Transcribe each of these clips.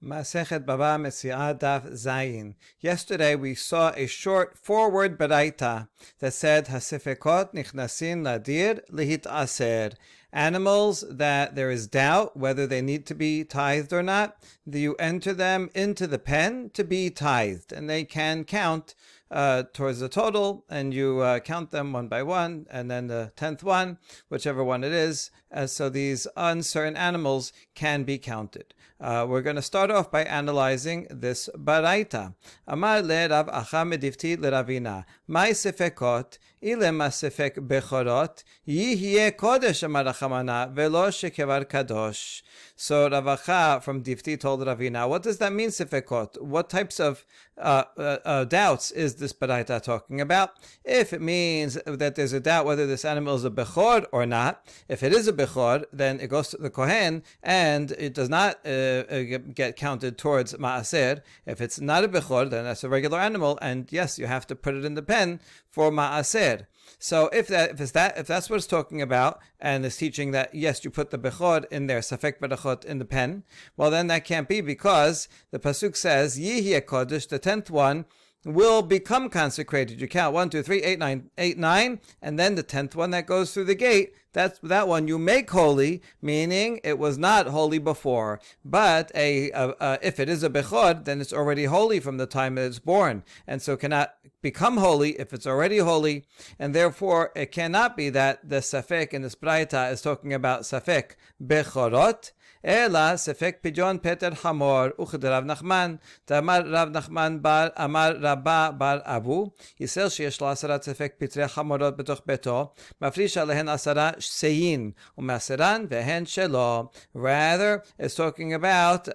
Masechet Baba Mesia Daf Zayin. Yesterday we saw a short forward baraita that said Hasifekot nichnasin ladir lihit aser. Animals that there is doubt whether they need to be tithed or not, you enter them into the pen to be tithed, and they can count towards the total, and you count them one by one, and then the 10th one, whichever one it is. So these uncertain animals can be counted. We're going to start off by analyzing this baraita. Amar le Rav Acha medifti le Ravina. Mai sefekot ilema sefek bechorot yihye kodesh amar Rachamana velo shekevar kadosh. So Rav Acha from Difti told Ravina, what does that mean, sefekot? What types of doubts is this baraita talking about? If it means that there's a doubt whether this animal is a bechor or not, if it is a bechor, then it goes to the kohen and it does not get counted towards ma'aser. If it's not a bechor, then that's a regular animal, and yes, you have to put it in the pen for ma'aser. So if that's what it's talking about, and it's teaching that yes, you put the bechor in there, safek berachot, in the pen, well then that can't be, because the pasuk says Yihye kodesh, the 10th one will become consecrated. You count 1, 2, 3, 8, 9, and then the 10th one that goes through the gate, that one you make holy, meaning it was not holy before. But if it is a bechor, then it's already holy from the time that it's born, and so cannot become holy if it's already holy, and therefore it cannot be that the safek in this braita is talking about safek bechorot, Ela sefek pijon peter hamor uchad Rav Nachman tamar Rav Nachman bar amar Rabba bar Abu yisel sheyesh lo asara sefek pitre hamorot betoch beto mafrish alehen asara seyin umaseran vehen shelo. Rather, it's talking about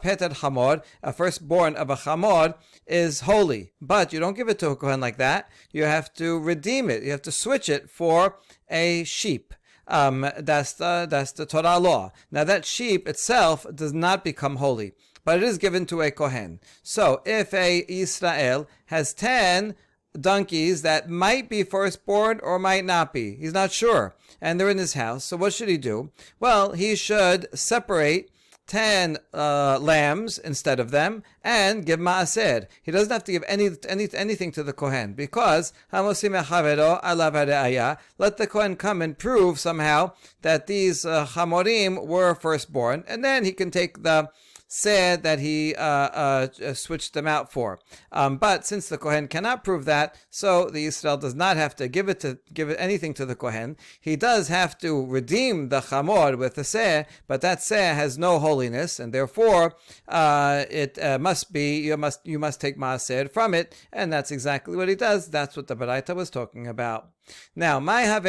peter hamor, a firstborn of a hamor is holy, but you don't give it to a kohen like that. You have to redeem it. You have to switch it for a sheep. That's the Torah law. Now that sheep itself does not become holy, but it is given to a kohen. So if a Israel has 10 donkeys that might be firstborn or might not be, he's not sure, and they're in his house, so what should he do? Well, he should separate 10 lambs instead of them and give ma'aser. He doesn't have to give anything to the kohen, because let the kohen come and prove somehow that these chamorim were firstborn, and then he can take the said that he switched them out for. But since the kohen cannot prove that, so the Yisrael does not have to give it anything to the kohen. He does have to redeem the chamor with the seh, but that seh has no holiness, and therefore it must be you must take maaser from it, and that's exactly what he does. That's what the baraita was talking about. Now, now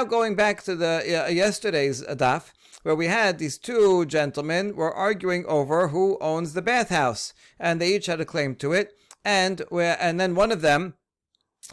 going back to the yesterday's daf, where we had these two gentlemen were arguing over who owns the bathhouse, and they each had a claim to it, and then one of them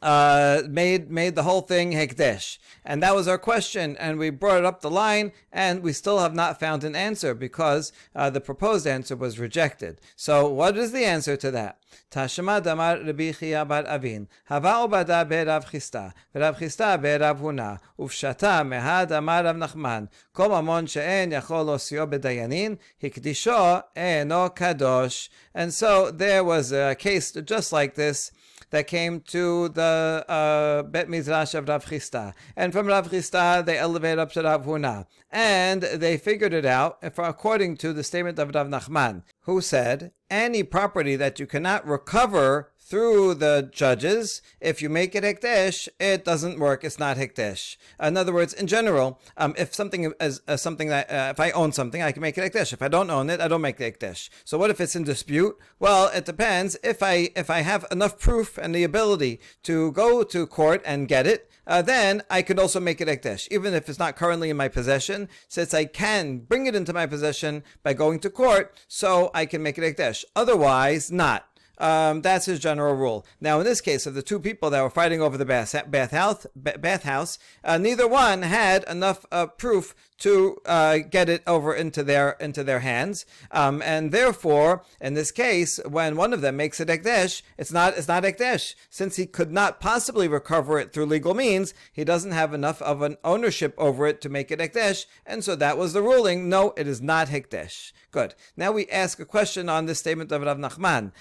made the whole thing hekdesh, and that was our question, and we brought it up the line, and we still have not found an answer, because the proposed answer was rejected. So what is the answer to that? Tashma damar Rabbi Chia bar Avin hava obada be Rav Chisda v'Rav Chisda be Rav Huna ufshata mehad amar Rav Nachman kol mamon she'en yachol osio bedayanin hikdisho eno kadosh. And so there was a case just like this that came to the Bet Midrash of Rav Chisda, and from Rav Chisda they elevated up to Rav Huna, and they figured it out according to the statement of Rav Nachman, who said any property that you cannot recover through the judges, if you make it hekdesh, it doesn't work. It's not hekdesh. In other words, in general, if something is something that if I own something, I can make it hekdesh. If I don't own it, I don't make it hekdesh. So what if it's in dispute? Well, it depends. If I have enough proof and the ability to go to court and get it, then I could also make it hekdesh, even if it's not currently in my possession. Since I can bring it into my possession by going to court, so I can make it hekdesh. Otherwise, not. That's his general rule. Now, in this case of the two people that were fighting over the bathhouse, neither one had enough proof to get it over into their hands, and therefore, in this case, when one of them makes it ekdesh, it's not ekdesh, since he could not possibly recover it through legal means. He doesn't have enough of an ownership over it to make it ekdesh, and so that was the ruling. No, it is not hekdesh. Good. Now we ask a question on this statement of Rav Nachman.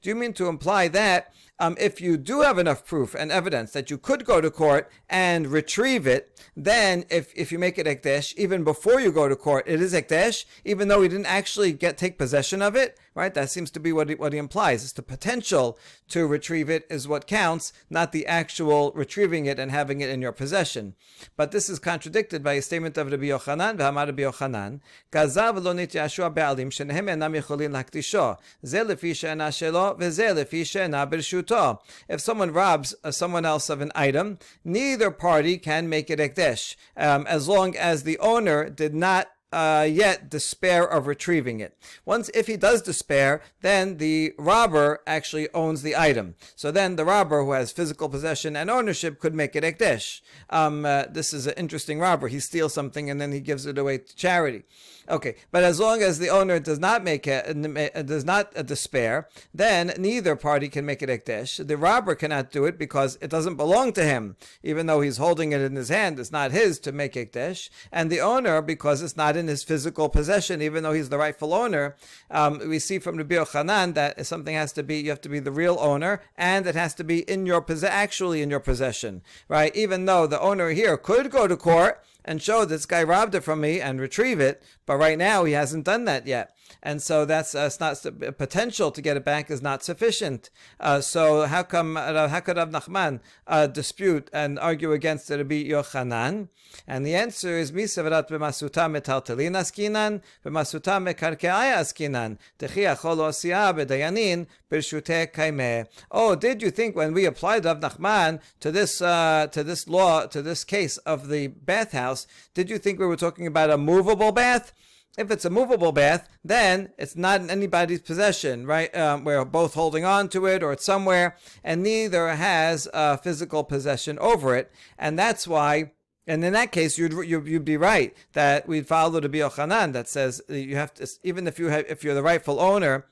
Do you mean to imply that if you do have enough proof and evidence that you could go to court and retrieve it, then if you make it ekdesh, even before you go to court, it is ekdesh, even though he didn't actually take possession of it, right? That seems to be what he implies. It's the potential to retrieve it is what counts, not the actual retrieving it and having it in your possession. But this is contradicted by a statement of Rabbi Yochanan, v'amar Rabbi Yochanan, gazav lo nityashu ba'alim shenehem enam yecholin lakdisho, ze lefi she'ena shelo, v'ze lefi she'ena birshuto. If someone robs someone else of an item, neither party can make it ekdesh, as long as the owner did not yet despair of retrieving it. If he does despair, then the robber actually owns the item. So then the robber, who has physical possession and ownership, could make it ekdesh. This is an interesting robber. He steals something and then he gives it away to charity. Okay, but as long as the owner does not despair, then neither party can make it ekdesh. The robber cannot do it because it doesn't belong to him, even though he's holding it in his hand. It's not his to make ekdesh, and the owner, because it's not in his physical possession, even though he's the rightful owner. We see from Rabbi Yochanan that something has to be, you have to be the real owner, and it has to be actually in your possession, right? Even though the owner here could go to court and show this guy robbed it from me and retrieve it, but right now he hasn't done that yet. And so that's it's not potential to get it back is not sufficient. So how could Rav Nachman dispute and argue against Rabbi Yochanan? And the answer is misavrat b'masuta metaltelin askinan b'masuta mekarkeaya askinan techi achol osia b'dayanin b'rshute kaimeh. Oh, did you think when we applied Rav Nachman to this law, to this case of the bathhouse, did you think we were talking about a movable bath? If it's a movable bath, then it's not in anybody's possession, right? We're both holding on to it, or it's somewhere, and neither has physical possession over it, and that's why. And in that case, you'd be right that we'd follow the Rabbi Yochanan that says you have to, even if you're the rightful owner,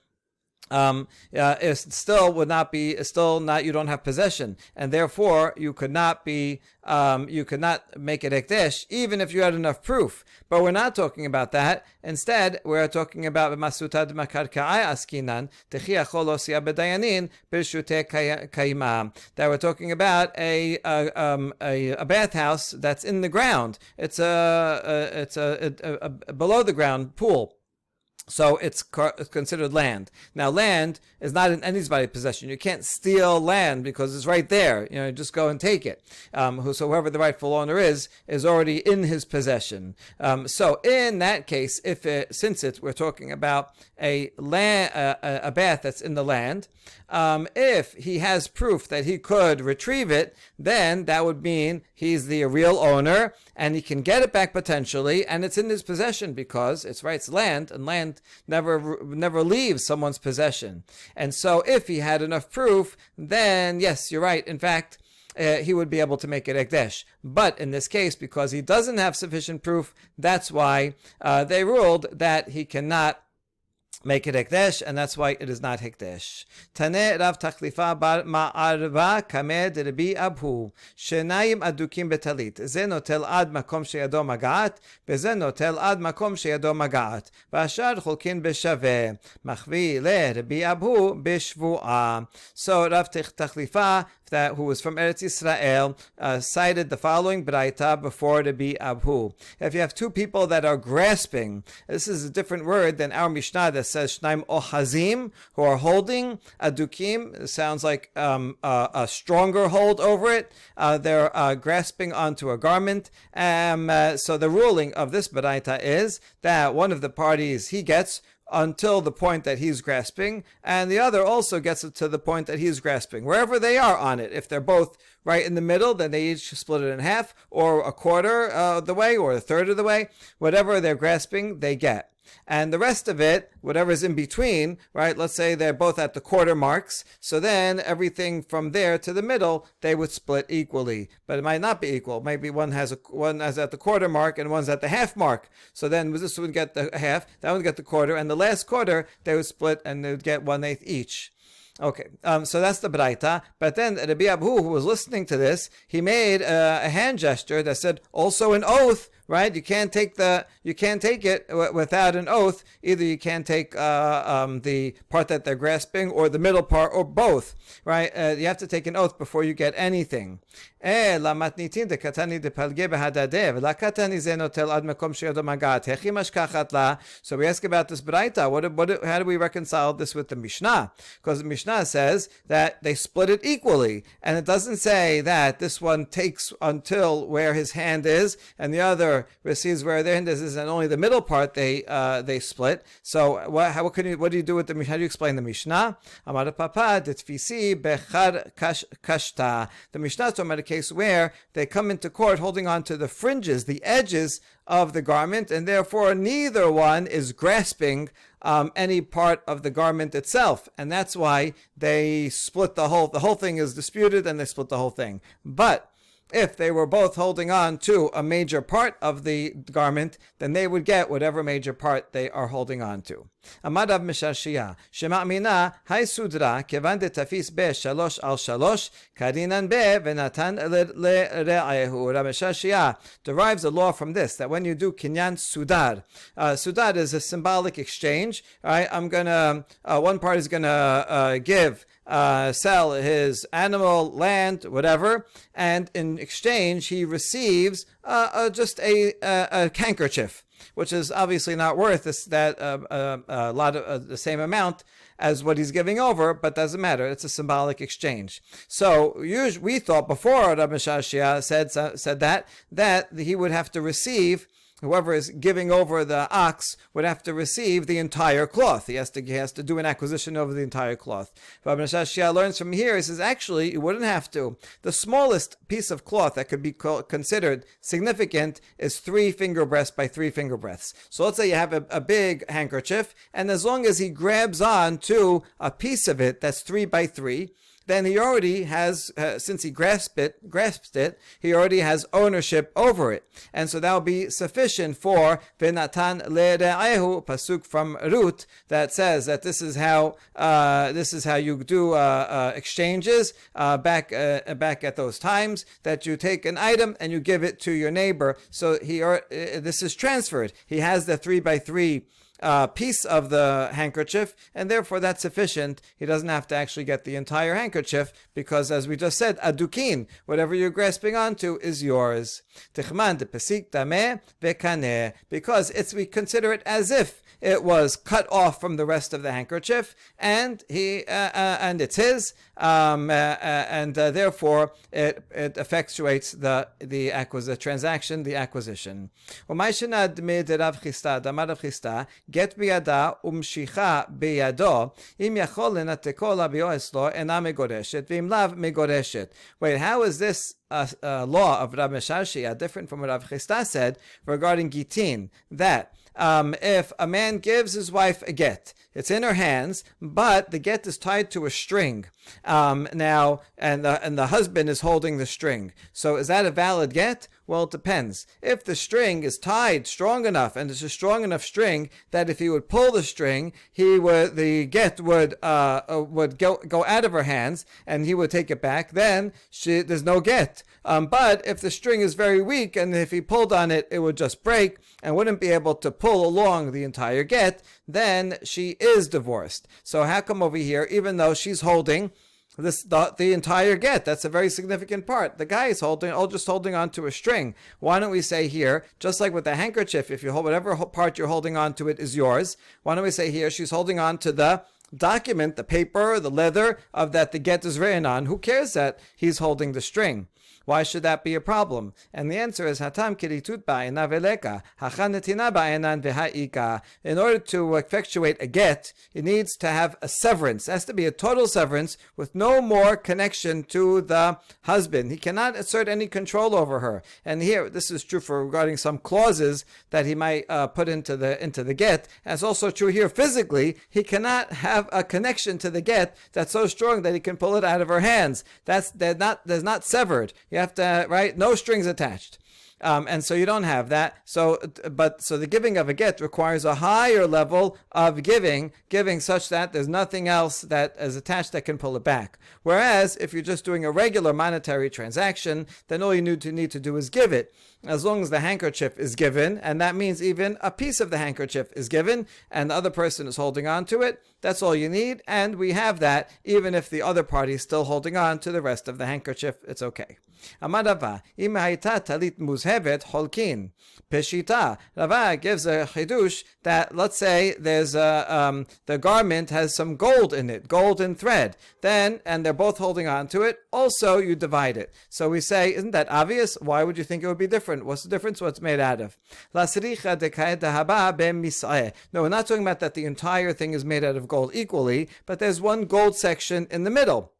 it still would not be, you don't have possession, and therefore you could not make it ekdesh even if you had enough proof. But we're not talking about that. Instead, we're talking about masutad makarkai askinan techi achol osia bedayanin birshute kaima. That we're talking about a bathhouse that's in the ground. It's a below the ground pool. So it's considered land. Now, land is not in anybody's possession. You can't steal land because it's right there. Just go and take it. So whoever the rightful owner is already in his possession. So in that case, we're talking about a bath that's in the land, if he has proof that he could retrieve it, then that would mean he's the real owner and he can get it back potentially, and it's in his possession because it's land, and land never leaves someone's possession. And so if he had enough proof, then yes, you're right. In fact, he would be able to make it ekdesh. But in this case, because he doesn't have sufficient proof, that's why they ruled that he cannot make it hekdesh, and that's why it is not hekdesh. Taneh Rav Tachlifa bar Ma'arva Kamed Rabbi Abhu Shenayim Adukim Betalit Ze Notel Ad Makom Sheyado Magaat Veze Notel Ad Makom Sheyado Magaat Vashar Cholkin Beshaveh Machvi Le Rabbi Abhu Bishvuah. So Rav Tachlifa, who was from Eretz Yisrael, cited the following braita before Rabbi Abhu. If you have two people that are grasping, this is a different word than our Mishnah that says Shnaim Ohazim, who are holding. Adukim sounds like a stronger hold over it. They're grasping onto a garment. So the ruling of this braita is that one of the parties, he gets until the point that he's grasping, and the other also gets it to the point that he's grasping, wherever they are on it. If they're both right in the middle, then they each split it in half, or a quarter of the way, or a third of the way. Whatever they're grasping, they get. And the rest of it, whatever's in between, right? Let's say they're both at the quarter marks. So then everything from there to the middle, they would split equally. But it might not be equal. Maybe one is at the quarter mark and one's at the half mark. So then this would get the half, that would get the quarter, and the last quarter they would split and they would get 1/8 each. Okay, so that's the Braita. But then Rabbi Abu, who was listening to this, he made a hand gesture that said, also an oath, right? You can't take it without an oath. Either you can't take the part that they're grasping, or the middle part, or both, right? You have to take an oath before you get anything. So we ask about this Braita. How do we reconcile this with the Mishnah? Because the Mishnah says that they split it equally, and it doesn't say that this one takes until where his hand is, and the other receives where their hand is, and only the middle part they split. So what do you do with the Mishnah? How do you explain the Mishnah? Amar Papa Ditfisi Bechar Kashta. The Mishnah is talking about a case where they come into court holding on to the fringes, the edges of the garment, and therefore neither one is grasping any part of the garment itself, and that's why they split the whole thing is disputed, and they split the whole thing. But if they were both holding on to a major part of the garment, then they would get whatever major part they are holding on to. Amadav Mishashia, Shema'mina, Hai Sudra, Kevan de Tafis be Shalosh al Shalosh, Karinan be Venatan le Re'ayehu. Rav Mishashia derives a law from this, that when you do Kinyan Sudar, Sudar is a symbolic exchange. Right? One part is gonna sell his animal, land, whatever, and in exchange he receives just a handkerchief, which is obviously not worth a lot of the same amount as what he's giving over, but doesn't matter. It's a symbolic exchange. So we thought before Rabbi Shashia said that he would have to receive. Whoever is giving over the ox would have to receive the entire cloth. He has to do an acquisition over the entire cloth. Rabbi Shashia learns from here, he says, actually, you wouldn't have to. The smallest piece of cloth that could be considered significant is 3 finger breadths by 3 finger breadths. So let's say you have a big handkerchief, and as long as he grabs on to a piece of it that's 3 by 3, then he already has, since he grasped it, he already has ownership over it. And so that will be sufficient for Venatan le're'ayehu, pasuk from Ruth, that says that this is how you do exchanges back at those times, that you take an item and you give it to your neighbor. So this is transferred. He has the 3 by 3 piece of the handkerchief, and therefore that's sufficient. He doesn't have to actually get the entire handkerchief, because as we just said, adukin, whatever you're grasping onto is yours. Tichman de pesik dameh vekaneh, because we consider it as if it was cut off from the rest of the handkerchief, and it's his, and therefore it effectuates the transaction, the acquisition. Get biyada umshicha biyado im yachol lenateko labioslo ena megoreshet v'im lav megoreshet. Wait, how is this law of Rav Meshashia different from what Rav Chisda said regarding gitin? That if a man gives his wife a get, it's in her hands, but the get is tied to a string. Now, and the husband is holding the string. So is that a valid get? Well, it depends. If the string is tied strong enough, and it's a strong enough string that if he would pull the string, the get would go out of her hands, and he would take it back. Then there's no get. But if the string is very weak, and if he pulled on it, it would just break and wouldn't be able to pull along the entire get, then she is divorced. So how come over here, even though she's holding the entire get, that's a very significant part, the guy is just holding on to a string? Why don't we say here, just like with the handkerchief, if you hold whatever part you're holding on to, it is yours. Why don't we say here she's holding on to the document, the paper, the leather of that the get is written on? Who cares that he's holding the string? Why should that be a problem? And the answer is Hatam kiritut ba'ena veleka, hachan ba'enan vehaika. In order to effectuate a get, it needs to have a severance. It has to be a total severance with no more connection to the husband. He cannot assert any control over her. And here, this is true for regarding some clauses that he might put into the get. And it's also true here physically. He cannot have a connection to the get that's so strong that he can pull it out of her hands. They're not severed. You have to, right? No strings attached. And so you don't have that. So the giving of a get requires a higher level of giving such that there's nothing else that is attached that can pull it back. Whereas if you're just doing a regular monetary transaction, then all you need to do is give it. As long as the handkerchief is given, and that means even a piece of the handkerchief is given, and the other person is holding on to it, that's all you need, and we have that even if the other party is still holding on to the rest of the handkerchief. It's okay. Amar Rava, im hayta talit muzhevet holkin. Peshita. Rava gives a chidush that, let's say there's the garment has some gold in it, gold and thread. Then, and they're both holding on to it, also you divide it. So we say, isn't that obvious? Why would you think it would be different? What's the difference? What's made out of? No, we're not talking about that the entire thing is made out of gold equally, but there's one gold section in the middle.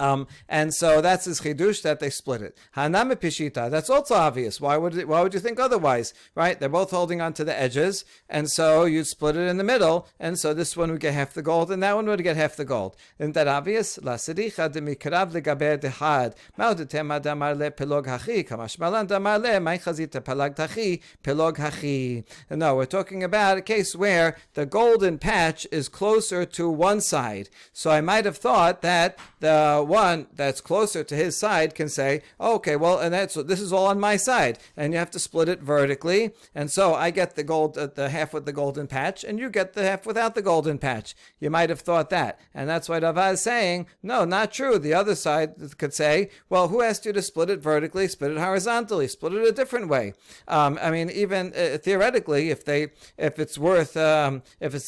And so that's his chidush that they split it. Haname pishita. That's also obvious. Why would you think otherwise? Right? They're both holding on to the edges, and so you'd split it in the middle, and so this one would get half the gold, and that one would get half the gold. Isn't that obvious? La sedicha de mikrav legaber dehad. Ma'udetem adamar le pelog hachi. Kamashmalan damar le mai chazita palag tachi pelog hachi. No, we're talking about a case where the golden patch is closer to one side. So I might have thought that the one that's closer to his side can say, oh, okay, well, and this is all on my side, and you have to split it vertically, and so I get the gold, the half with the golden patch, and you get the half without the golden patch. You might have thought that, and that's why Rava is saying, no, not true. The other side could say, well, who asked you to split it vertically? Split it horizontally. Split it a different way. I mean, even theoretically, if it's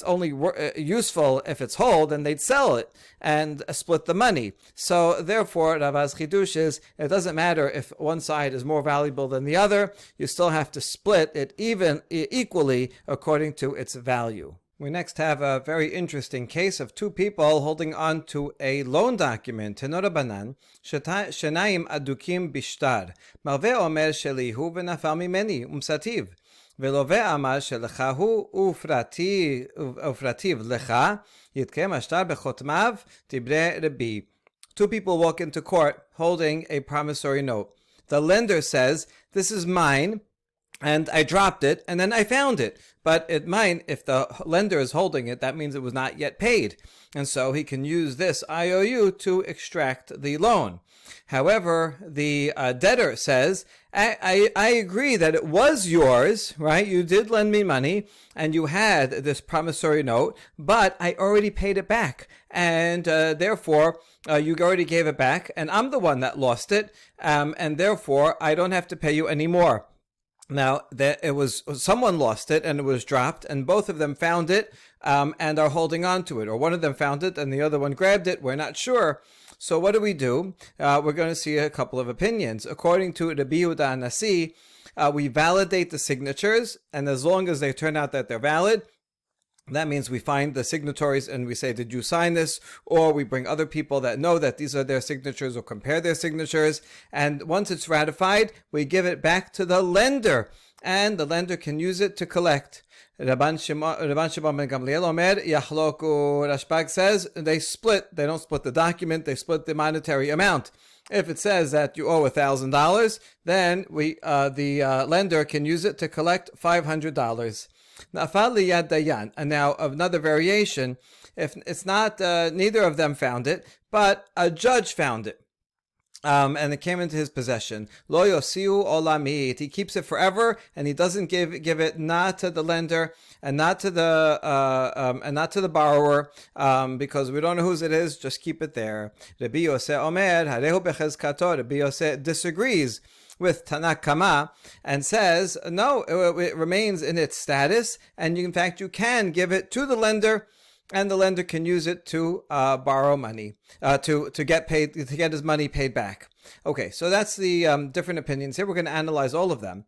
only useful if it's whole, then they'd sell it and split the money. So therefore, Rava's chidush is, it doesn't matter if one side is more valuable than the other, you still have to split it equally according to its value. We next have a very interesting case of two people holding on to a loan document. Tenorabanan, shenayim adukim bishtar. Malveh omer shelihu v'nafal mimeni umsativ. ולווה אמר שלך הוא ופרטיו לך, יתקיים השטר בחותמיו, דברי רבי. Two people walk into court holding a promissory note. The lender says, this is mine, and I dropped it, and then I found it. But it might, if the lender is holding it, that means it was not yet paid. And so he can use this IOU to extract the loan. However, the debtor says, I agree that it was yours, right? You did lend me money, and you had this promissory note, but I already paid it back. And therefore, you already gave it back, and I'm the one that lost it, and therefore, I don't have to pay you anymore. Now, someone lost it and it was dropped, and both of them found it and are holding on to it. Or one of them found it and the other one grabbed it. We're not sure. So what do? We're going to see a couple of opinions. According to Rabbi Yehuda Nasi, we validate the signatures, and as long as they turn out that they're valid, that means we find the signatories and we say, did you sign this? Or we bring other people that know that these are their signatures or compare their signatures. And once it's ratified, we give it back to the lender. And the lender can use it to collect. Rabban Shimon ben Gamliel Omer Yachloku. Rashbag says they don't split the document, they split the monetary amount. If it says that you owe $1,000, then the lender can use it to collect $500. And now another variation, if it's not neither of them found it, but a judge found it, and it came into his possession. Lo yosiu olamit. He keeps it forever, and he doesn't give it not to the lender and not to the borrower, because we don't know whose it is. Just keep it there. Rabbi Yosef Omer harehu bechezkato. Rabbi Yosef disagrees with Tanakh Kama and says, no, it remains in its status, and in fact you can give it to the lender, and the lender can use it to borrow money, to get his money paid back. Okay, so that's the different opinions here. We're going to analyze all of them.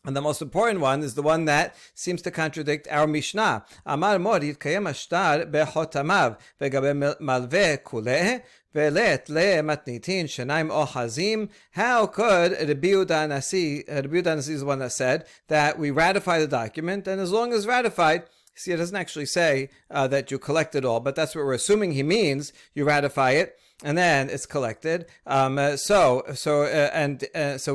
And the most important one is the one that seems to contradict our Mishnah. Amar mod yitkayem ashtar bechotamav vegabe malveh kuleh velet le matnitin shenaim ohazim. How could Rabbi Yehuda Nasi is the one that said that we ratify the document, and as long as ratified, see, it doesn't actually say that you collect it all, but that's what we're assuming he means. You ratify it, and then it's collected. So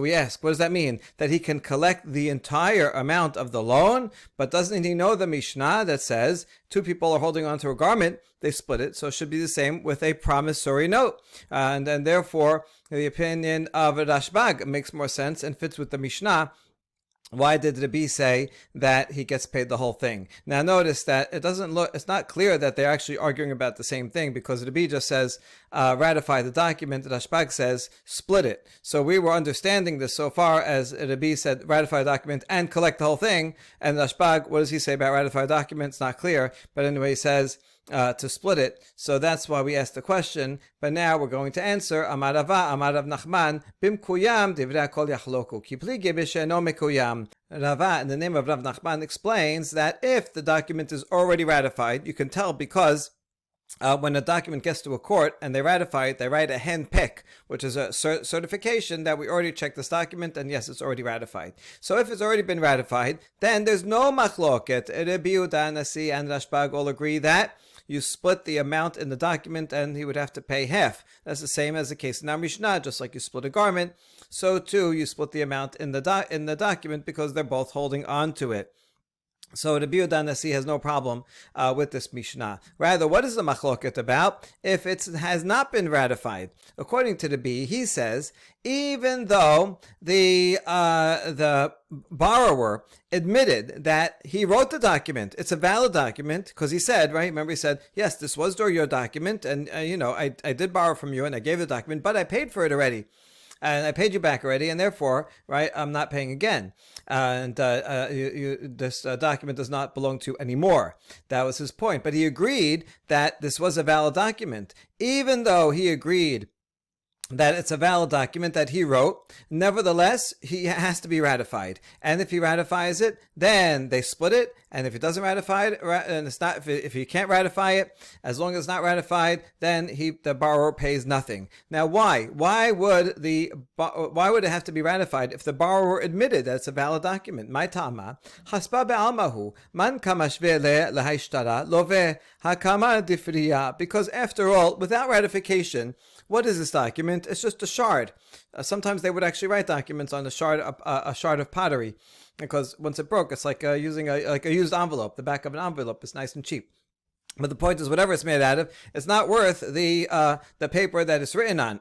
we ask, what does that mean? That he can collect the entire amount of the loan, but doesn't he know the Mishnah that says two people are holding onto a garment, they split it, so it should be the same with a promissory note. And therefore, the opinion of Rashbag makes more sense and fits with the Mishnah. Why did Rabbi say that he gets paid the whole thing? Now notice that it's not clear that they're actually arguing about the same thing, because Rabbi just says, ratify the document, Rashbag says, split it. So we were understanding this so far as Rabbi said, ratify the document and collect the whole thing, and Rashbag, what does he say about ratify the document? It's not clear, but anyway, he says, to split it. So that's why we asked the question. But now we're going to answer. Amar Rava, Amar Rav Nachman, Bim Kuyam, Divrei Kol Yachloku, Kipli Gibishe No Mekuyam. Rava, in the name of Rav Nachman, explains that if the document is already ratified, you can tell because when a document gets to a court and they ratify it, they write a hand pick, which is a certification that we already checked this document and yes, it's already ratified. So if it's already been ratified, then there's no machloket. Rabbi Yehuda Nasi and Rashbag all agree that you split the amount in the document and he would have to pay half. That's the same as the case in our Mishnah, just like you split a garment, so too you split the amount in the document because they're both holding on to it. So Rabbi Yehuda Nasi has no problem with this Mishnah. Rather, what is the machloket about if it has not been ratified? According to Rabbi, he says, even though the borrower admitted that he wrote the document, it's a valid document, because he said, right? Remember, he said, yes, this was your document, and I did borrow from you, and I gave the document, but I paid for it already. And I paid you back already, and therefore, right, I'm not paying again. And this document does not belong to you anymore. That was his point. But he agreed that this was a valid document. Even though he agreed that it's a valid document that he wrote, nevertheless, he has to be ratified. And if he ratifies it, then they split it. And if it doesn't ratify it, and it's not, if he can't ratify it, as long as it's not ratified, then the borrower pays nothing. Now, why? Why would it have to be ratified if the borrower admitted that it's a valid document? My tama, haspa be'almahu, man kamashve lehaishtara love hakama difriya. Because after all, without ratification, what is this document? It's just a shard. Sometimes they would actually write documents on a shard of pottery, because once it broke, it's like using a used envelope. The back of an envelope is nice and cheap. But the point is, whatever it's made out of, it's not worth the paper that it's written on.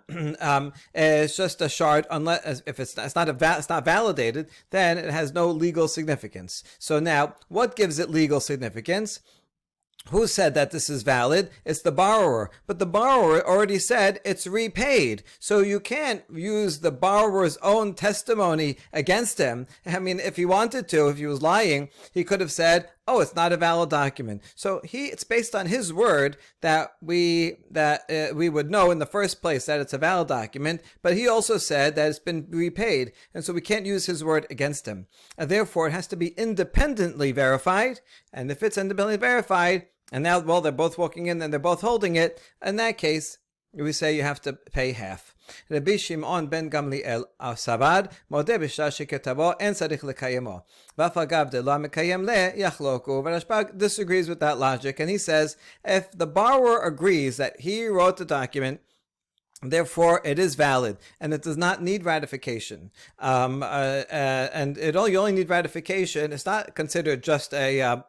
It's just a shard, unless if it's not validated, then it has no legal significance. So now, what gives it legal significance? Who said that this is valid? It's the borrower. But the borrower already said it's repaid. So you can't use the borrower's own testimony against him. I mean, if he wanted to, if he was lying, he could have said, oh, it's not a valid document. So it's based on his word that we would know in the first place that it's a valid document, but he also said that it's been repaid, and so we can't use his word against him. And therefore, it has to be independently verified, and if it's independently verified, and now, well, they're both walking in and they're both holding it, in that case, we say you have to pay half. Rabbi Shimon ben Gamliel Savad modeh b'shar sheketavo en tzarich lekayemo v'af agav de lo mekayem le yachloku. Rashbag disagrees with that logic, and he says if the borrower agrees that he wrote the document, therefore it is valid and it does not need ratification. And you only need ratification. It's not considered just a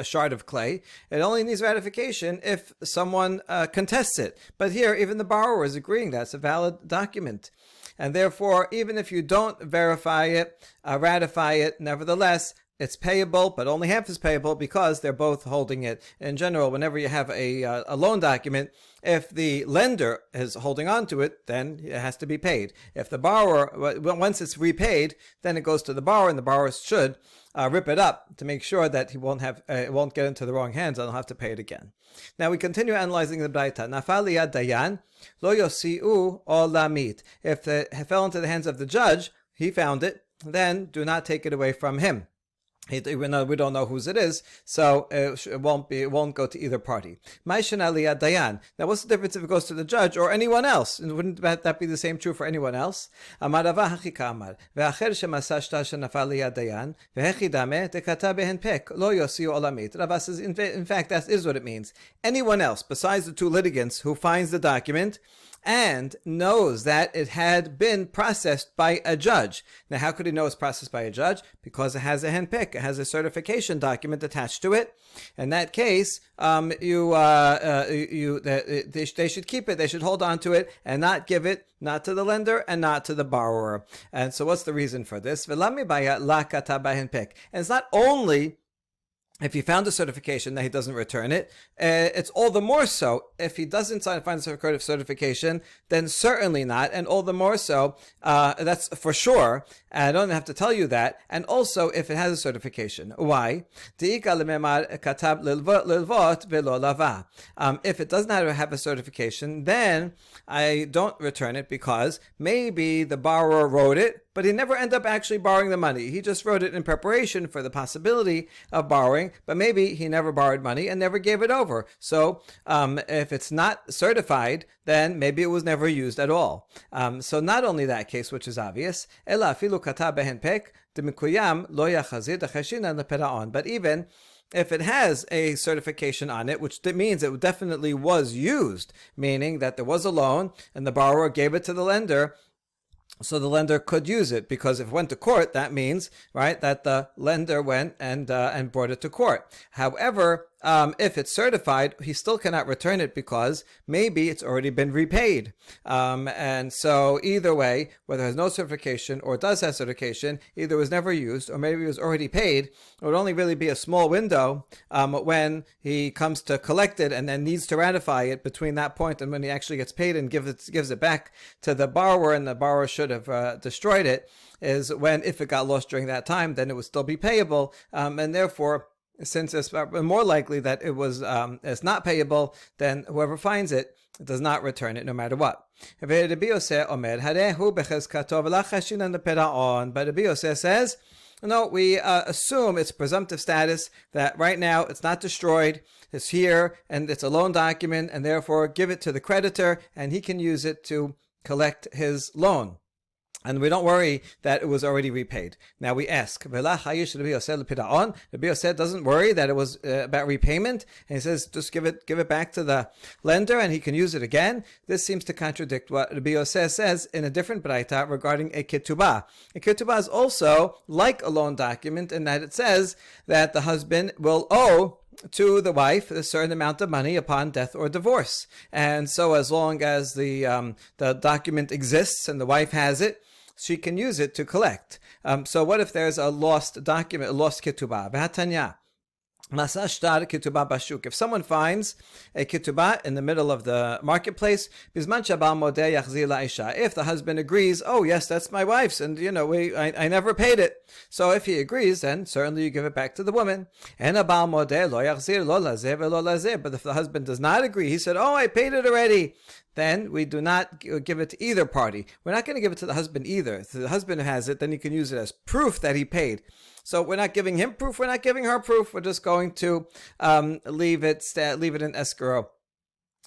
shard of clay. It only needs ratification if someone contests it. But here, even the borrower is agreeing that it's a valid document. And therefore, even if you don't verify it, ratify it, nevertheless, it's payable, but only half is payable because they're both holding it. In general, whenever you have a loan document, if the lender is holding on to it, then it has to be paid. If the borrower, once it's repaid, then it goes to the borrower, and the borrower should rip it up to make sure that he won't have it won't get into the wrong hands and he'll have to pay it again. Now we continue analyzing the Braita. Nafal liyad dayan lo yosiu o lamit. If it fell into the hands of the judge, he found it, then do not take it away from him. We don't know whose it is, so it won't go to either party. Dayan. Now, what's the difference if it goes to the judge or anyone else? And wouldn't that be the same true for anyone else? Rava says, in fact, that is what it means. Anyone else besides the two litigants who finds the document and knows that it had been processed by a judge. Now, how could he know it's processed by a judge? Because it has a handpick. It has a certification document attached to it. In that case, they should keep it. They should hold on to it and not give it, not to the lender and not to the borrower. And so what's the reason for this? And it's not only if he found a certification that he doesn't return it, it's all the more so. If he doesn't find a certificate of certification, then certainly not, and all the more so, that's for sure. I don't have to tell you that. And also, if it has a certification. Why? If it doesn't have a certification, then I don't return it because maybe the borrower wrote it, but he never ended up actually borrowing the money. He just wrote it in preparation for the possibility of borrowing, but maybe he never borrowed money and never gave it over. So if it's not certified, then maybe it was never used at all. So not only that case, which is obvious, but even if it has a certification on it, which means it definitely was used, meaning that there was a loan and the borrower gave it to the lender, so the lender could use it, because if it went to court, that means, right, that the lender went and brought it to court. However, if it's certified, he still cannot return it because maybe it's already been repaid. And so either way, whether it has no certification or does have certification, either was never used or maybe it was already paid. It would only really be a small window when he comes to collect it and then needs to ratify it between that point and when he actually gets paid and gives it back to the borrower, and the borrower should have destroyed it, is when, if it got lost during that time, then it would still be payable, and therefore, since it's more likely that it was it's not payable, then whoever finds it does not return it no matter what. But Rabbi Yosef says, no, we assume it's presumptive status, that right now it's not destroyed, it's here, and it's a loan document, and therefore give it to the creditor, and he can use it to collect his loan. And we don't worry that it was already repaid. Now we ask, Rabbi Yosef doesn't worry that it was about repayment, and he says just give it back to the lender and he can use it again. This seems to contradict what Rabbi Yosef says in a different braita regarding a ketubah. A ketubah is also like a loan document in that it says that the husband will owe to the wife a certain amount of money upon death or divorce. And so as long as the document exists and the wife has it, she can use it to collect. So what if there's a lost document, a lost ketubah? V'hatanya. If someone finds a ketubah in the middle of the marketplace, if the husband agrees, oh yes, that's my wife's, and I never paid it. So if he agrees, then certainly you give it back to the woman. But if the husband does not agree, he said, oh, I paid it already, then we do not give it to either party. We're not going to give it to the husband either. If the husband has it, then he can use it as proof that he paid. So we're not giving him proof, we're not giving her proof, we're just going to leave it in escrow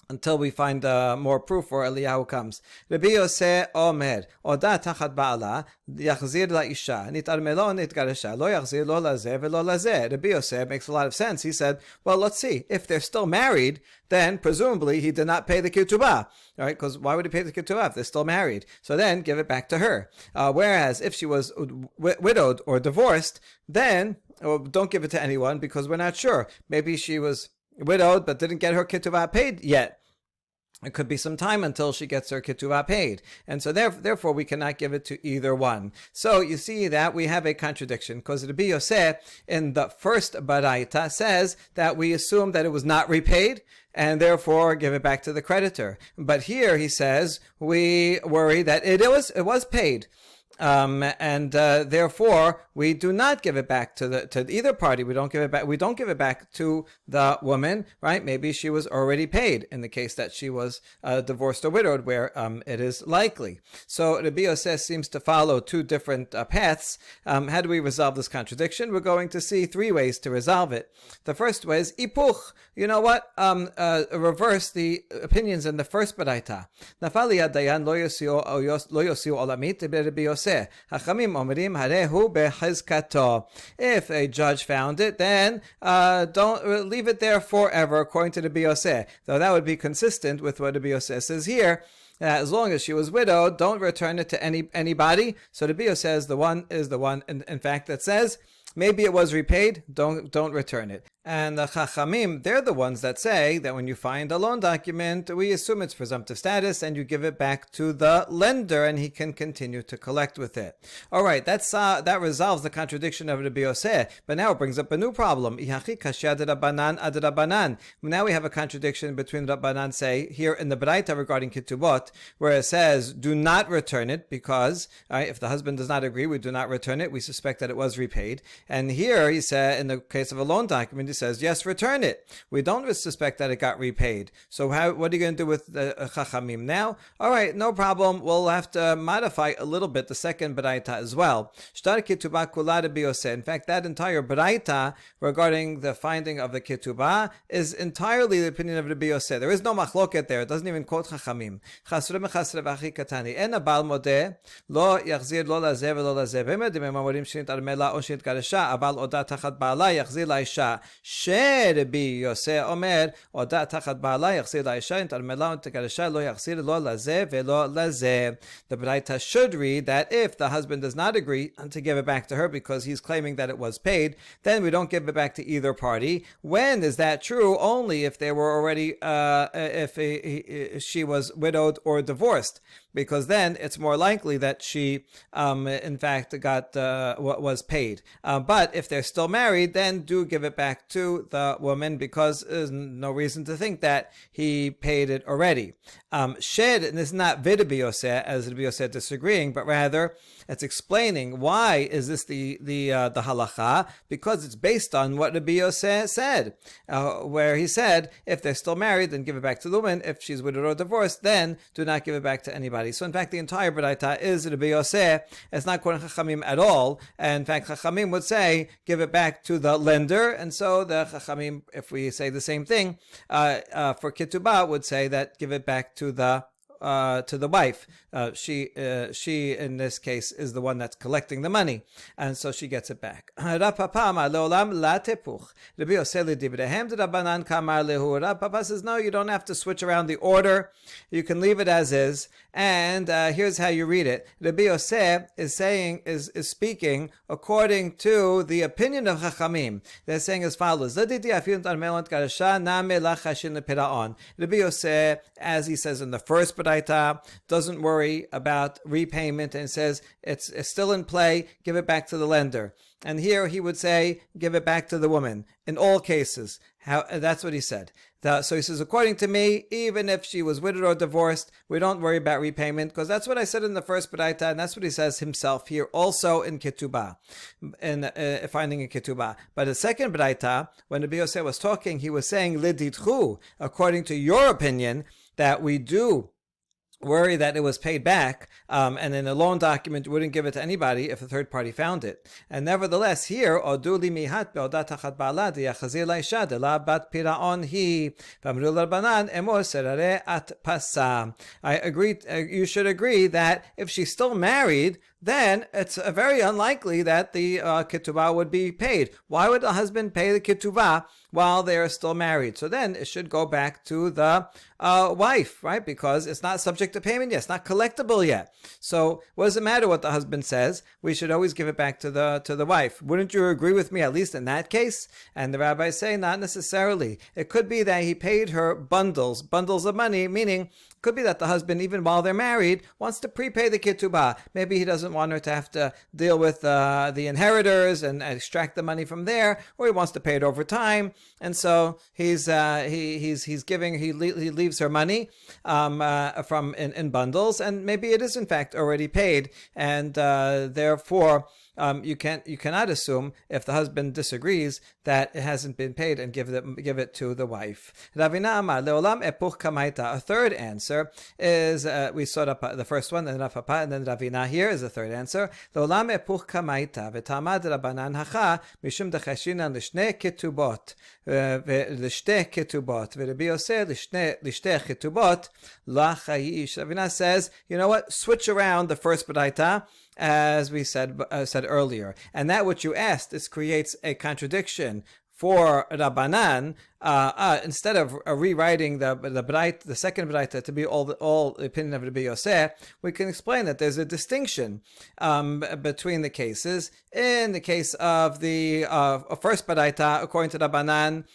until we find more proof or Eliyahu comes. Rabbi Yosef Omer, Oda tachat ba'ala, yachzir la'isha, nitarmelo nitgaresha, lo yachzir lo lazeh velo lazeh. Rabbi Yosef makes a lot of sense. He said, well, let's see, if they're still married, then presumably he did not pay the ketubah, right? Because why would he pay the ketubah if they're still married? So then give it back to her. Whereas if she was widowed or divorced, then don't give it to anyone because we're not sure. Maybe she was widowed but didn't get her ketubah paid yet. it could be some time until she gets her ketubah paid. And so therefore we cannot give it to either one. So you see that we have a contradiction, because Rabbi Yosef in the first baraita says that we assume that it was not repaid, and therefore give it back to the creditor. But here he says we worry that it was paid. And therefore we do not give it back to either party. We don't give it back. We don't give it back to the woman, right? Maybe she was already paid in the case that she was divorced or widowed, where it is likely. So Rabbi Yosef seems to follow two different paths. How do we resolve this contradiction? We're going to see three ways to resolve it. The first way is ipuch. You know what? Reverse the opinions in the first baraita. Nafali adayan lo yosiu olamit Rabbi Yosef. If a judge found it, then don't leave it there forever, according to the Yosef. Though that would be consistent with what the Yosef says here. As long as she was widowed, don't return it to anybody. So the Yosef says the one is the one, in fact, that says maybe it was repaid. Don't return it. And the Chachamim, they're the ones that say that when you find a loan document, we assume it's presumptive status, and you give it back to the lender, and he can continue to collect with it. All right, that resolves the contradiction of Rabbi Yosef. But now it brings up a new problem. Now we have a contradiction between Rabbanan, say here in the Baraita regarding Ketubot, where it says do not return it, because if the husband does not agree, we do not return it. We suspect that it was repaid. And here he said, in the case of a loan document, he says, yes, return it. We don't suspect that it got repaid. So what are you going to do with the Chachamim now? All right, no problem. We'll have to modify a little bit the second Baraita as well. In fact, that entire Baraita regarding the finding of the Ketubah is entirely the opinion of Rabbi Yosef. There is no machloket there. It doesn't even quote Chachamim. שרבי יוסף אומר, הודעה תחת בעלה יחזיר לאישה, נתערמלה ותגרשה, לא יחזיר לא לזה ולא לזה. The Baraita should read that if the husband does not agree to give it back to her because he's claiming that it was paid, then we don't give it back to either party. When is that true? Only if they were already, she was widowed or divorced, because then it's more likely that she, in fact, got what was paid. But if they're still married, then do give it back to the woman, because there's no reason to think that he paid it already. Shed, and this is not Rabbi Yosef, as Rabbi Yosef disagreeing, but rather it's explaining why is this the halacha, because it's based on what Rabbi Yosef said, where he said if they're still married, then give it back to the woman. If she's widowed or divorced, then do not give it back to anybody. So in fact, the entire Baraita is Rabbi Yosef. It's not quoting Chachamim at all. And in fact, Chachamim would say give it back to the lender, and so the Chachamim, if we say the same thing for Ketubah, would say that give it back to the wife. She in this case is the one that's collecting the money, and so she gets it back. Rav Papa says, no, you don't have to switch around the order. You can leave it as is. And here's how you read it. Rabbi Yosef is speaking according to the opinion of Chachamim. They're saying as follows: Rabbi Yosef, as he says in the first Baraita, doesn't worry about repayment and says it's still in play, give it back to the lender. And here he would say, give it back to the woman in all cases. That's what he said. So he says, according to me, even if she was widowed or divorced, we don't worry about repayment, because that's what I said in the first Baraita, and that's what he says himself here also in Ketubah, in finding in Ketubah. But the second Baraita, when Rabbi Yosef was talking, he was saying, liditchu, according to your opinion, that we do worry that it was paid back, and in a loan document wouldn't give it to anybody if a third party found it. And nevertheless, here, oduli mihat be'odat tachat ba'ala diachazir la'isha de la bat piraon hi v'amru l'Rabbanan emor serare at pasa. I agree. You should agree that if she's still married, then it's very unlikely that the ketubah would be paid. Why would the husband pay the ketubah while they are still married? So then it should go back to the wife, right? Because it's not subject to payment yet. It's not collectible yet. So what does it matter what the husband says? We should always give it back to the wife. Wouldn't you agree with me, at least in that case? And the rabbis say not necessarily. It could be that he paid her bundles of money, meaning it could be that the husband, even while they're married, wants to prepay the ketubah. Maybe he doesn't want her to have to deal with the inheritors and extract the money from there, or he wants to pay it over time, and so he leaves her money from in bundles, and maybe it is in fact already paid, and therefore you cannot assume, if the husband disagrees, that it hasn't been paid and give it to the wife. Ravina Amar Leolam Epuch Kamaita. A third answer is we saw the first one, and Rav Papa, and then Ravina here is the third answer. Leolam Epuch Kamaita v'tamad Rabbanan hacha mishum dechashinan l'shnei ketubot l'shtei ketubot v'Rabbi Yosef l'shtei ketubot lachayish. Ravina says, you know what? Switch around the first baraita, as we said earlier, and that what you asked creates a contradiction for Rabbanan. Instead of rewriting the second Braita to be all the opinion of Rabbi Yosef, we can explain that there's a distinction between the cases. In the case of the first Braita, according to Rabbanan,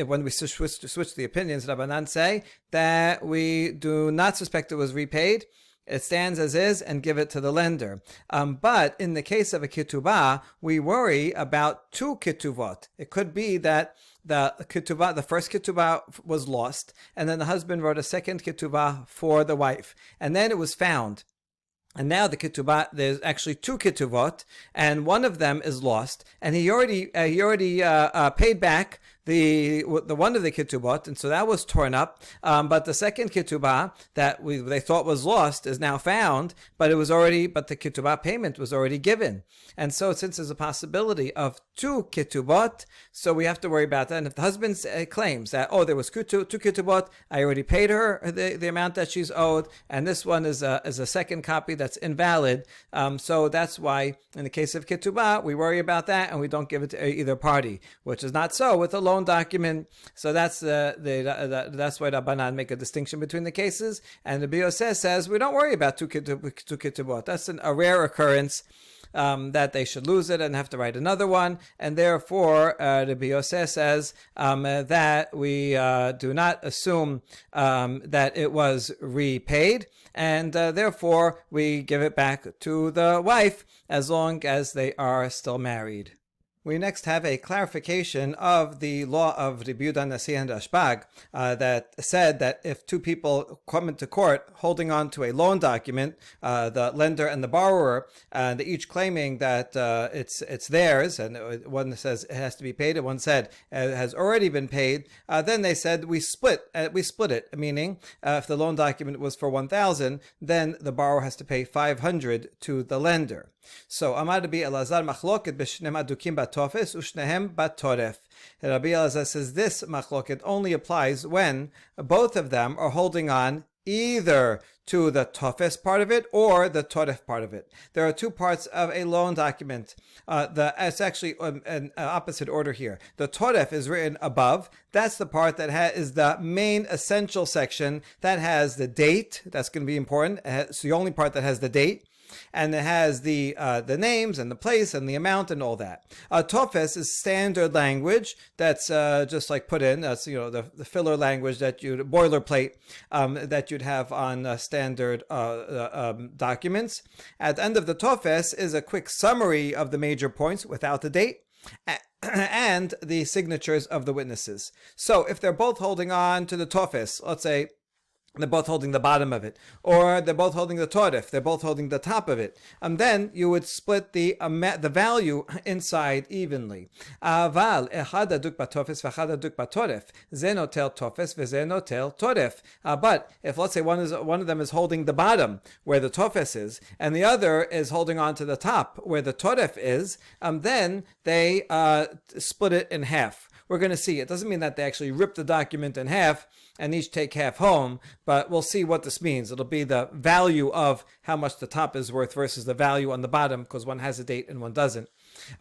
when we switch the opinions, Rabbanan say that we do not suspect it was repaid. It stands as is and give it to the lender. But in the case of a ketubah, we worry about two ketuvot. It could be that the first ketubah was lost, and then the husband wrote a second ketubah for the wife, and then it was found. And now the ketubah, there's actually two ketuvot, and one of them is lost, and he already paid back the one of the ketubot, and so that was torn up. But the second ketubah that they thought was lost is now found, but the ketubah payment was already given. And so since there's a possibility of two ketubot, so we have to worry about that. And if the husband claims that, there was two ketubot, I already paid her the amount that she's owed, and this one is a second copy that's invalid. So that's why in the case of ketubah, we worry about that and we don't give it to either party, which is not so with a loan document. So that's that's why Rabbanan make a distinction between the cases, and the Yosef says we don't worry about two ketubot. That's a rare occurrence. That they should lose it and have to write another one, and therefore Rabbi Yosef says that we do not assume that it was repaid, and therefore we give it back to the wife as long as they are still married. We next have a clarification of the law of Rabbi Yehuda Nasi and Rashbag that said that if two people come into court holding on to a loan document, the lender and the borrower, and each claiming that it's theirs, and one says it has to be paid, and one said it has already been paid, then they said we split it, meaning if the loan document was for 1,000, then the borrower has to pay 500 to the lender. So Amar Rabbi Elazar machloket b'shneim adukim batofes u'shnehem batoref. Rabbi Elazar says this machloket only applies when both of them are holding on either to the tofes part of it or the toref part of it. There are two parts of a loan document. It's actually an opposite order here. The toref is written above. That's the part that is the main essential section that has the date. That's going to be important. It's the only part that has the date. And it has the names and the place and the amount and all that. Tofes is standard language that's just like put in. That's the filler language that boilerplate that you'd have on standard documents. At the end of the Tofes is a quick summary of the major points without the date and the signatures of the witnesses. So if they're both holding on to the Tofes, let's say they're both holding the bottom of it, or they're both holding the toref, they're both holding the top of it, then you would split the value inside evenly. Aval echad aduk batofes v'echad aduk batoref, ze notel tofes v'ze notel toref. But if, let's say, one of them is holding the bottom where the tofes is, and the other is holding on to the top where the toref is, then they split it in half. We're going to see. It doesn't mean that they actually rip the document in half and each take half home, but we'll see what this means. It'll be the value of how much the top is worth versus the value on the bottom, because one has a date and one doesn't.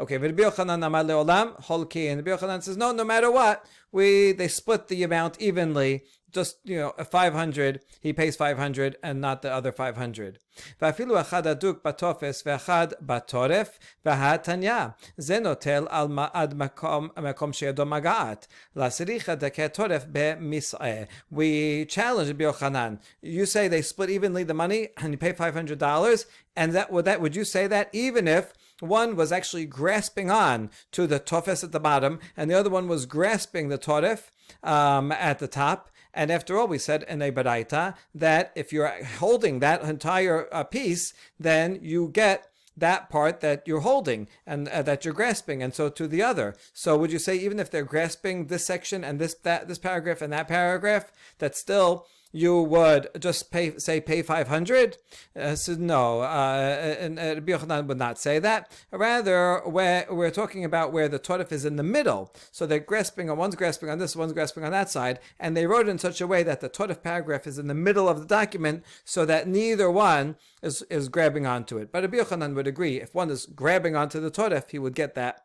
Okay, Rabbi Yochanan amar leolam holki, and Rabbi Yochanan says no matter what, they split the amount evenly. Just 500, he pays 500 and not the other 500. ואפילו אחד הדוק בתופס ואחד בטורף והתניא זה נוטל עד מקום שידו מגעת לסריחה דקה טורף במסעה. We challenge Rabbi Yochanan. You say they split evenly the money and you pay $500, and would you say that even if one was actually grasping on to the tofes at the bottom and the other one was grasping the toref at the top? And after all, we said in a baraita that if you're holding that entire piece, then you get that part that you're holding and that you're grasping, and so to the other. So would you say even if they're grasping this section and this paragraph and that paragraph, that still you would just pay 500? So no, and Rabbi Yochanan would not say that. Rather, we're talking about where the torif is in the middle. So they're grasping on, one's grasping on this, one's grasping on that side, and they wrote it in such a way that the torif paragraph is in the middle of the document, so that neither one is grabbing onto it. But Rabbi Yochanan would agree, if one is grabbing onto the torif, he would get the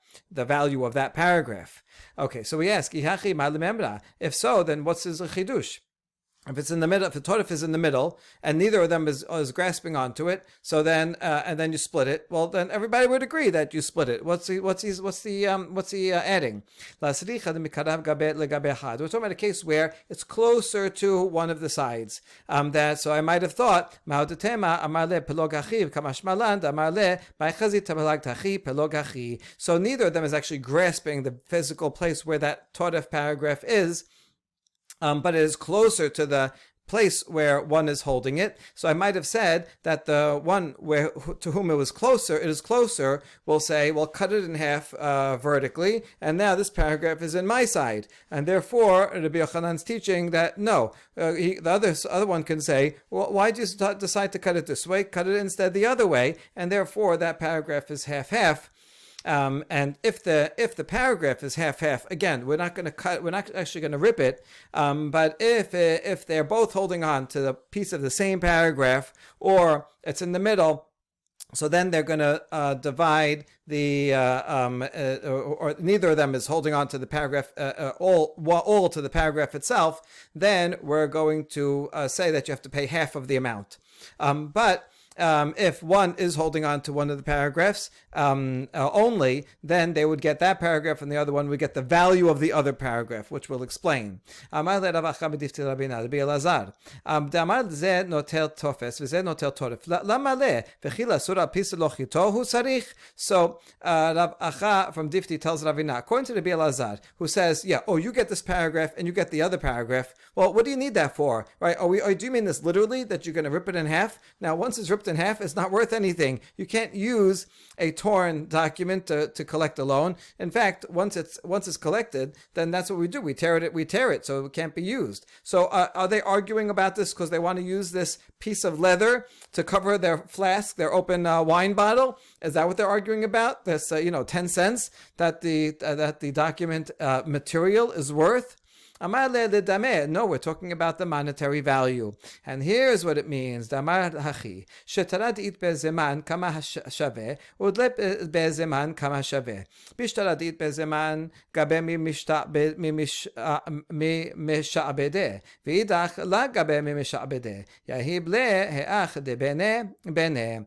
value of that paragraph. Okay, so we ask, if so, then what's his chidush? If it's in the middle, if the torif is in the middle, and neither of them is grasping onto it, so then and then you split it. Well, then everybody would agree that you split it. What's he adding? We're talking about a case where it's closer to one of the sides. So I might have thought so neither of them is actually grasping the physical place where that torif paragraph is. But it is closer to the place where one is holding it. So I might have said that the one to whom it is closer, will say, well, cut it in half vertically, and now this paragraph is in my side. And therefore, Rabbi Yochanan's teaching that no, the other one can say, well, why did you decide to cut it this way? Cut it instead the other way, and therefore that paragraph is half-half. And if the paragraph is half, again, we're not actually going to rip it. But if they're both holding on to the piece of the same paragraph, or it's in the middle, so then they're going to divide the or neither of them is holding on to the paragraph all to the paragraph itself. Then we're going to say that you have to pay half of the amount. But if one is holding on to one of the paragraphs only, then they would get that paragraph and the other one would get the value of the other paragraph, which we'll explain. So Rav Acha from Difti tells Ravina, according to Rabbi Elazar, who says, you get this paragraph and you get the other paragraph. Well, what do you need that for? Right? Do you mean this literally, that you're going to rip it in half? Now, once it's ripped in half, it's not worth anything. You can't use a torn document to collect a loan. In fact, once it's collected, then that's what we do. We tear it, so it can't be used. So are they arguing about this because they want to use this piece of leather to cover their flask, their open wine bottle? Is that what they're arguing about? This 10 cents that the document material is worth? No, we're talking about the monetary value. And here's what it means. Damar hachi. Shetaradit bezeman kama shave, udle bezeman kama shave. Bishtaradit bezeman gabe mi misha'abede. V'idach la gabe mi misha'abede. Yahib le he'ach de bene.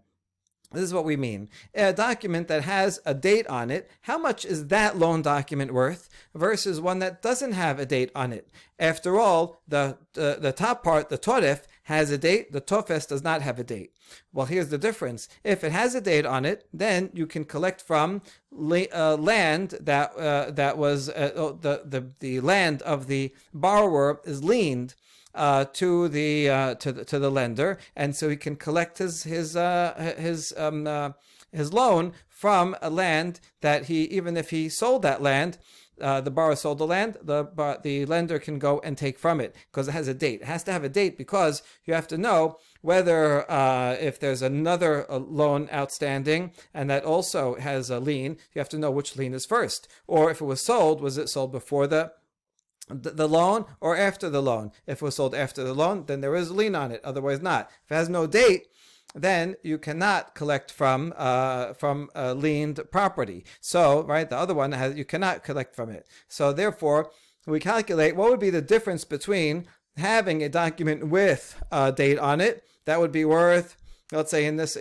This is what we mean. A document that has a date on it, how much is that loan document worth versus one that doesn't have a date on it? After all, the top part, the toref, has a date. The tofes does not have a date. Well, here's the difference. If it has a date on it, then you can collect from land that was the land of the borrower is liened to the lender, and so he can collect his loan from a land that even if he sold that land, the borrower sold the land, the lender can go and take from it because it has a date. It has to have a date because you have to know whether if there's another loan outstanding and that also has a lien, you have to know which lien is first. Or if it was sold, was it sold before the the loan or after the loan. If it was sold after the loan, then there is a lien on it. Otherwise, not. If it has no date, then you cannot collect from liened property. So, right, the other one you cannot collect from it. So, therefore, we calculate what would be the difference between having a document with a date on it that would be worth, let's say in this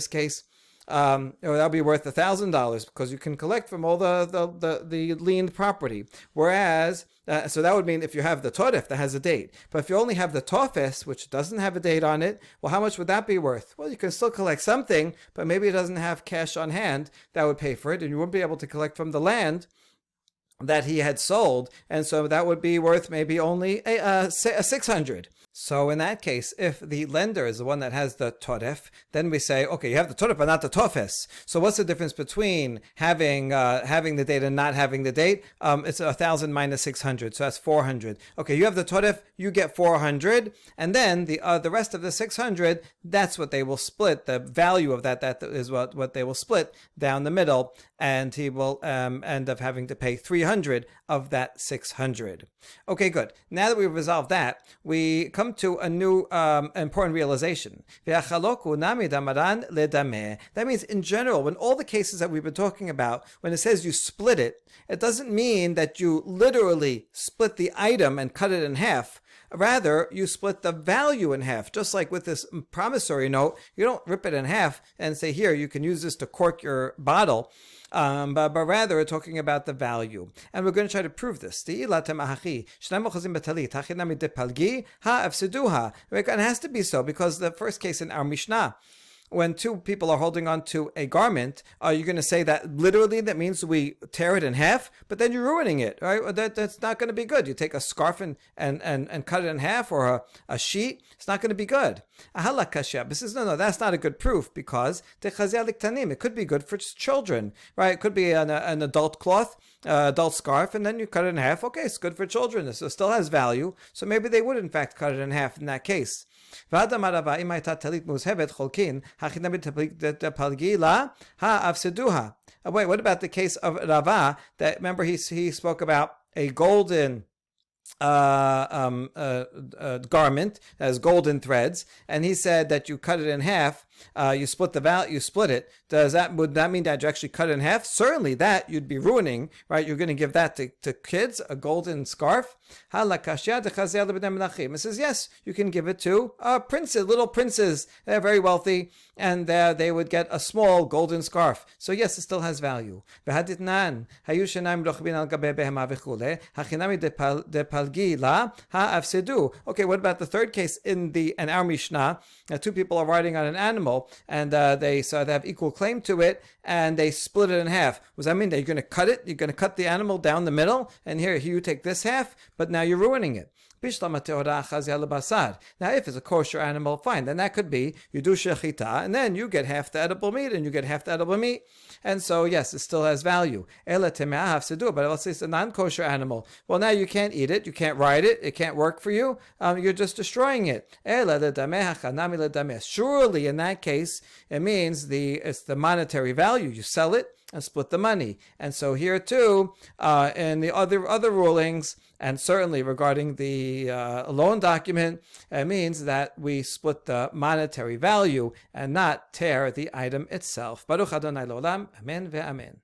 case, that'll be worth $1,000 because you can collect from all the liened property. Whereas, so that would mean if you have the toref that has a date, but if you only have the tofes which doesn't have a date on it, well, how much would that be worth? Well, you can still collect something, but maybe it doesn't have cash on hand that would pay for it, and you wouldn't be able to collect from the land that he had sold, and so that would be worth maybe only a 600. So in that case, if the lender is the one that has the toref, then we say, okay, you have the toref but not the tofes. So what's the difference between having the date and not having the date? It's 1,000 minus 600, so that's 400. Okay, you have the toref, you get 400, and then the rest of the 600, that's what they will split. The value of that is what they will split down the middle, and he will end up having to pay 300 of that 600. Okay, good. Now that we've resolved that, we come to a new important realization. That means in general, when all the cases that we've been talking about, when it says you split it, it doesn't mean that you literally split the item and cut it in half. Rather, you split the value in half. Just like with this promissory note, you don't rip it in half and say, here, you can use this to cork your bottle. But rather, we're talking about the value. And we're going to try to prove this. And it has to be so because the first case in our Mishnah, when two people are holding on to a garment, are you going to say that literally that means we tear it in half? But then you're ruining it, right? That's not going to be good. You take a scarf and cut it in half, or a sheet. It's not going to be good. This is no, that's not a good proof because it could be good for children, right? It could be an adult cloth, adult scarf, and then you cut it in half. Okay, it's good for children. So it still has value. So maybe they would in fact cut it in half in that case. Wait, what about the case of Rava? That remember he spoke about a golden garment as golden threads, and he said that you cut it in half, you split it. Would that mean that you actually cut it in half? Certainly that you'd be ruining, right? You're going to give that to kids, a golden scarf. It says yes, you can give it to princes, little princes. They're very wealthy, and they would get a small golden scarf. So yes, it still has value. Okay, what about the third case in our Mishnah? Two people are riding on an animal, and they have equal claim to it, and they split it in half. Does that mean that you're going to cut it? You're going to cut the animal down the middle, and here you take this half, but now you're ruining it. Now, if it's a kosher animal, fine. Then that could be you do shechita, and then you get half the edible meat, and you get half the edible meat. And so, yes, it still has value. But let's say it's a non-kosher animal. Well, now you can't eat it, you can't ride it, it can't work for you. You're just destroying it. Surely, in that case, it means it's the monetary value. You sell it and split the money. And so here too, in the other rulings, and certainly regarding the loan document, it means that we split the monetary value and not tear the item itself. Baruch Adonai L'olam, Amen ve'amen.